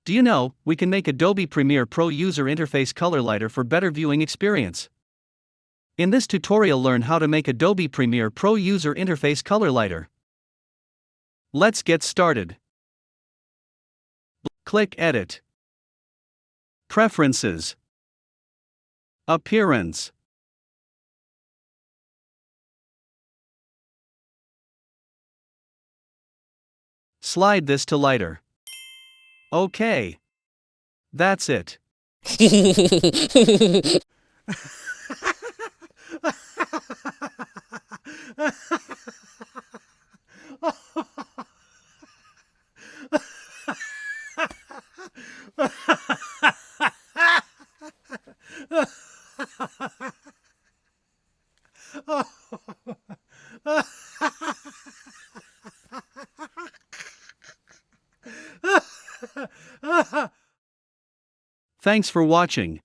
Do you know, we can make Adobe Premiere Pro user interface color lighter for better viewing experience. In this tutorial, learn how to make Adobe Premiere Pro user interface color lighter. Let's get started. Click Edit. Preferences. Appearance. Slide this to lighter. Okay. That's it. Thanks for watching.